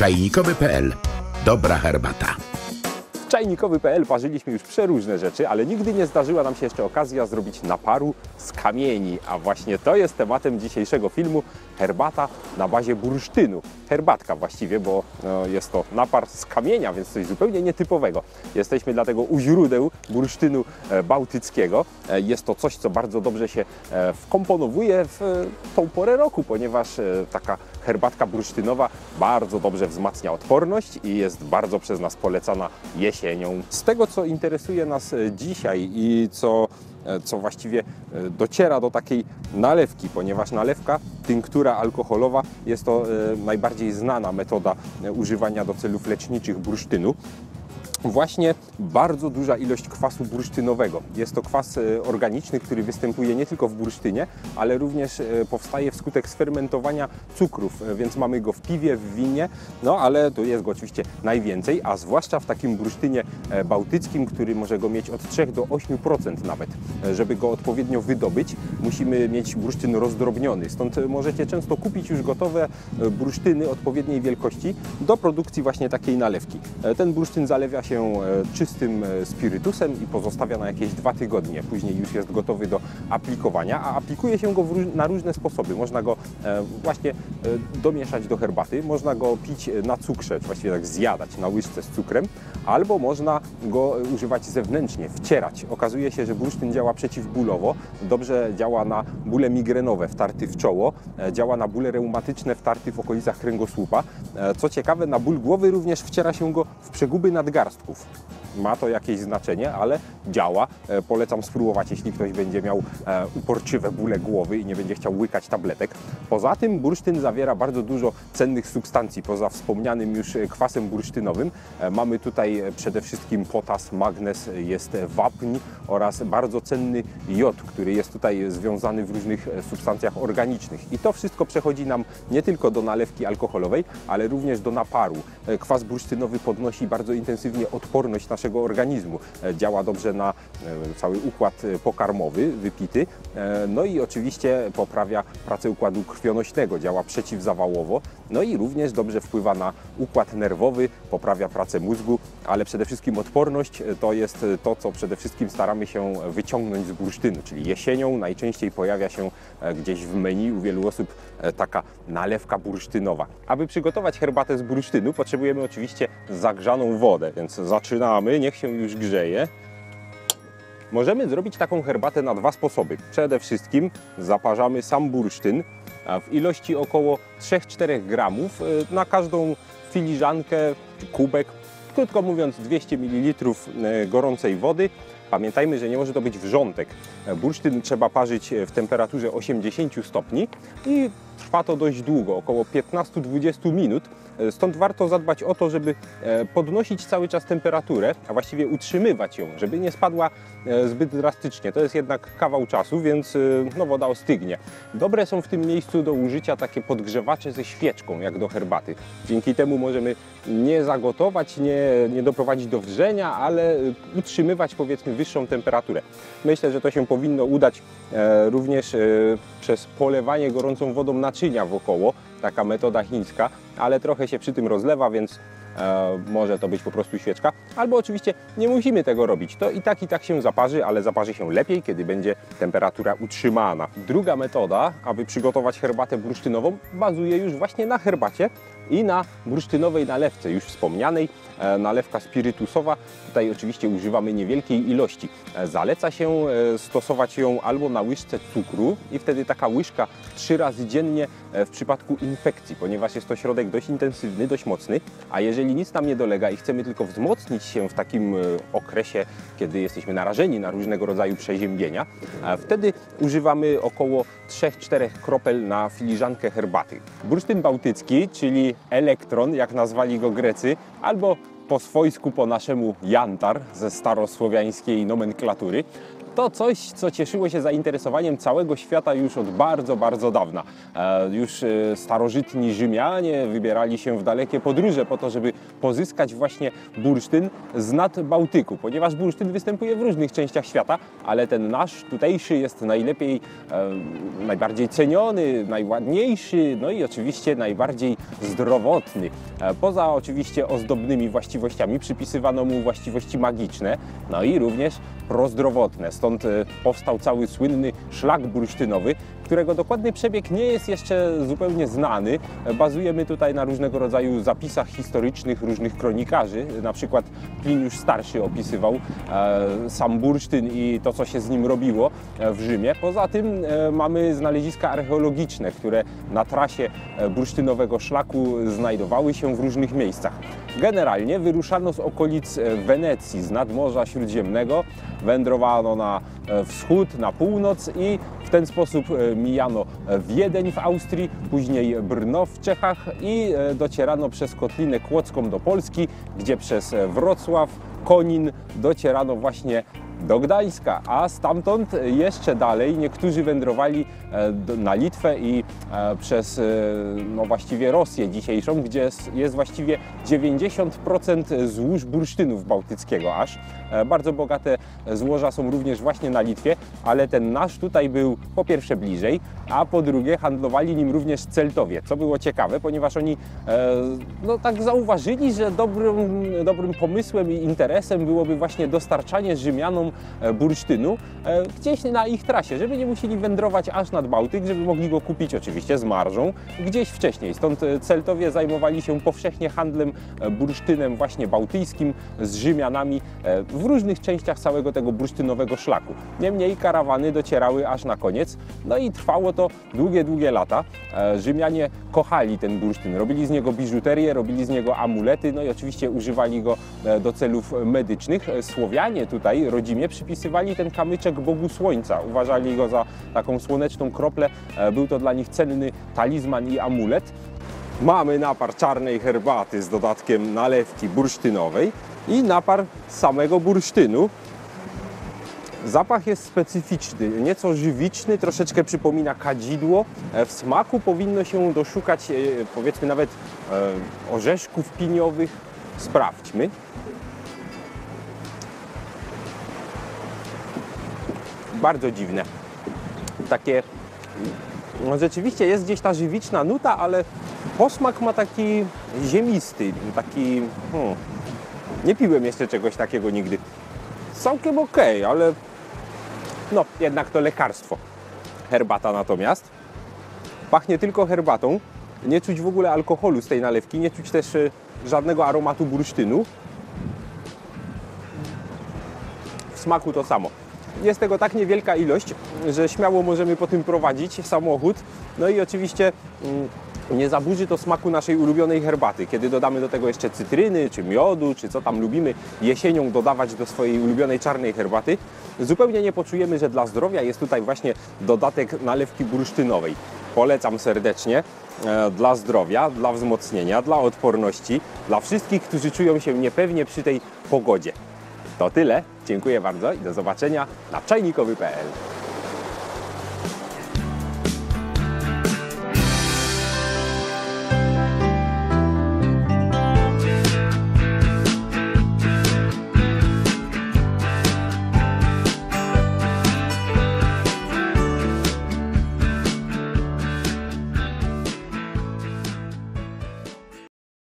Czajnikowy.pl. Dobra herbata. W Czajnikowy.pl parzyliśmy już przeróżne rzeczy, ale nigdy nie zdarzyła nam się jeszcze okazja zrobić naparu z kamieni. A właśnie to jest tematem dzisiejszego filmu. Herbata na bazie bursztynu. Herbatka właściwie, bo jest to napar z kamienia, więc coś zupełnie nietypowego. Jesteśmy dlatego u źródeł bursztynu bałtyckiego. Jest to coś, co bardzo dobrze się wkomponowuje w tą porę roku, ponieważ taka herbatka bursztynowa bardzo dobrze wzmacnia odporność i jest bardzo przez nas polecana jesienią. Z tego, co interesuje nas dzisiaj i co właściwie dociera do takiej nalewki, ponieważ nalewka, tynktura alkoholowa jest to najbardziej znana metoda używania do celów leczniczych bursztynu. Właśnie bardzo duża ilość kwasu bursztynowego. Jest to kwas organiczny, który występuje nie tylko w bursztynie, ale również powstaje wskutek sfermentowania cukrów, więc mamy go w piwie, w winie, no ale tu jest go oczywiście najwięcej, a zwłaszcza w takim bursztynie bałtyckim, który może go mieć od 3 do 8% nawet. Żeby go odpowiednio wydobyć, musimy mieć bursztyn rozdrobniony, stąd możecie często kupić już gotowe bursztyny odpowiedniej wielkości do produkcji właśnie takiej nalewki. Ten bursztyn zalewa się czystym spirytusem i pozostawia na jakieś 2 tygodnie. Później już jest gotowy do aplikowania, a aplikuje się go na różne sposoby. Można go właśnie domieszać do herbaty, można go pić na cukrze, czy właściwie tak zjadać na łyżce z cukrem, albo można go używać zewnętrznie, wcierać. Okazuje się, że bursztyn działa przeciwbólowo, dobrze działa na bóle migrenowe wtarty w czoło, działa na bóle reumatyczne wtarty w okolicach kręgosłupa. Co ciekawe, na ból głowy również wciera się go w przeguby nadgarstków. Ma to jakieś znaczenie, ale działa. Polecam spróbować, jeśli ktoś będzie miał uporczywe bóle głowy i nie będzie chciał łykać tabletek. Poza tym bursztyn zawiera bardzo dużo cennych substancji. Poza wspomnianym już kwasem bursztynowym mamy tutaj przede wszystkim potas, magnez, jest wapń oraz bardzo cenny jod, który jest tutaj związany w różnych substancjach organicznych. I to wszystko przechodzi nam nie tylko do nalewki alkoholowej, ale również do naparu. Kwas bursztynowy podnosi bardzo intensywnie odporność naszego organizmu. Działa dobrze na cały układ pokarmowy wypity, no i oczywiście poprawia pracę układu krwionośnego, działa przeciwzawałowo, no i również dobrze wpływa na układ nerwowy, poprawia pracę mózgu, ale przede wszystkim odporność to jest to, co przede wszystkim staramy się wyciągnąć z bursztynu, czyli jesienią najczęściej pojawia się gdzieś w menu u wielu osób taka nalewka bursztynowa. Aby przygotować herbatę z bursztynu, potrzebujemy oczywiście zagrzaną wodę, więc zaczynamy, niech się już grzeje. Możemy zrobić taką herbatę na 2 sposoby. Przede wszystkim zaparzamy sam bursztyn w ilości około 3-4 gramów na każdą filiżankę, kubek, krótko mówiąc 200 ml gorącej wody. Pamiętajmy, że nie może to być wrzątek. Bursztyn trzeba parzyć w temperaturze 80 stopni i trwa to dość długo, około 15-20 minut. Stąd warto zadbać o to, żeby podnosić cały czas temperaturę, a właściwie utrzymywać ją, żeby nie spadła zbyt drastycznie. To jest jednak kawał czasu, więc woda ostygnie. Dobre są w tym miejscu do użycia takie podgrzewacze ze świeczką, jak do herbaty. Dzięki temu możemy nie zagotować, nie doprowadzić do wrzenia, ale utrzymywać powiedzmy wyższą temperaturę. Myślę, że to się powinno udać również przez polewanie gorącą wodą naczynia wokoło. Taka metoda chińska, ale trochę się przy tym rozlewa, więc może to być po prostu świeczka. Albo oczywiście nie musimy tego robić. To i tak się zaparzy, ale zaparzy się lepiej, kiedy będzie temperatura utrzymana. Druga metoda, aby przygotować herbatę bursztynową, bazuje już właśnie na herbacie i na bursztynowej nalewce, już wspomnianej. Nalewka spirytusowa, tutaj oczywiście używamy niewielkiej ilości. Zaleca się stosować ją albo na łyżce cukru i wtedy taka łyżka 3 razy dziennie w przypadku infekcji, ponieważ jest to środek dość intensywny, dość mocny, a jeżeli nic nam nie dolega i chcemy tylko wzmocnić się w takim okresie, kiedy jesteśmy narażeni na różnego rodzaju przeziębienia, wtedy używamy około 3-4 kropel na filiżankę herbaty. Bursztyn bałtycki, czyli elektron, jak nazwali go Grecy, albo po swojsku, po naszemu jantar ze starosłowiańskiej nomenklatury, to coś, co cieszyło się zainteresowaniem całego świata już od bardzo, bardzo dawna. Już starożytni Rzymianie wybierali się w dalekie podróże po to, żeby pozyskać właśnie bursztyn z nad Bałtyku, ponieważ bursztyn występuje w różnych częściach świata, ale ten nasz tutejszy jest najbardziej ceniony, najładniejszy, no i oczywiście najbardziej zdrowotny. Poza oczywiście ozdobnymi właściwościami przypisywano mu właściwości magiczne, no i również prozdrowotne. Stąd powstał cały słynny szlak bursztynowy, którego dokładny przebieg nie jest jeszcze zupełnie znany. Bazujemy tutaj na różnego rodzaju zapisach historycznych różnych kronikarzy. Na przykład Pliniusz Starszy opisywał sam bursztyn i to, co się z nim robiło w Rzymie. Poza tym mamy znaleziska archeologiczne, które na trasie bursztynowego szlaku znajdowały się w różnych miejscach. Generalnie wyruszano z okolic Wenecji, z nadmorza Śródziemnego, wędrowano na wschód, na północ i w ten sposób mijano Wiedeń w Austrii, później Brno w Czechach i docierano przez Kotlinę Kłodzką do Polski, gdzie przez Wrocław, Konin docierano właśnie do Gdańska, a stamtąd jeszcze dalej niektórzy wędrowali na Litwę i przez no właściwie Rosję dzisiejszą, gdzie jest właściwie 90% złóż bursztynów bałtyckiego aż. Bardzo bogate złoża są również właśnie na Litwie, ale ten nasz tutaj był po pierwsze bliżej, a po drugie handlowali nim również Celtowie, co było ciekawe, ponieważ oni no tak zauważyli, że dobrym pomysłem i interesem byłoby właśnie dostarczanie Rzymianom bursztynu gdzieś na ich trasie, żeby nie musieli wędrować aż nad Bałtyk, żeby mogli go kupić oczywiście z marżą gdzieś wcześniej. Stąd Celtowie zajmowali się powszechnie handlem bursztynem właśnie bałtyckim z Rzymianami w różnych częściach całego tego bursztynowego szlaku. Niemniej karawany docierały aż na koniec, no i trwało to długie lata. Rzymianie kochali ten bursztyn, robili z niego biżuterię, robili z niego amulety, no i oczywiście używali go do celów medycznych. Słowianie tutaj rodzimie przypisywali ten kamyczek Bogu Słońca, uważali go za taką słoneczną kroplę, był to dla nich cenny talizman i amulet. Mamy napar czarnej herbaty z dodatkiem nalewki bursztynowej i napar samego bursztynu. Zapach jest specyficzny, nieco żywiczny, troszeczkę przypomina kadzidło. W smaku powinno się doszukać powiedzmy nawet orzeszków piniowych. Sprawdźmy. Bardzo dziwne. Takie, no rzeczywiście jest gdzieś ta żywiczna nuta, ale posmak ma taki ziemisty, taki... nie piłem jeszcze czegoś takiego nigdy. Całkiem okej, ale no jednak to lekarstwo. Herbata natomiast pachnie tylko herbatą. Nie czuć w ogóle alkoholu z tej nalewki, nie czuć też żadnego aromatu bursztynu. W smaku to samo. Jest tego tak niewielka ilość, że śmiało możemy po tym prowadzić samochód. No i oczywiście nie zaburzy to smaku naszej ulubionej herbaty. Kiedy dodamy do tego jeszcze cytryny, czy miodu, czy co tam lubimy jesienią dodawać do swojej ulubionej czarnej herbaty, zupełnie nie poczujemy, że dla zdrowia jest tutaj właśnie dodatek nalewki bursztynowej. Polecam serdecznie dla zdrowia, dla wzmocnienia, dla odporności, dla wszystkich, którzy czują się niepewnie przy tej pogodzie. To tyle. Dziękuję bardzo i do zobaczenia na czajnikowy.pl.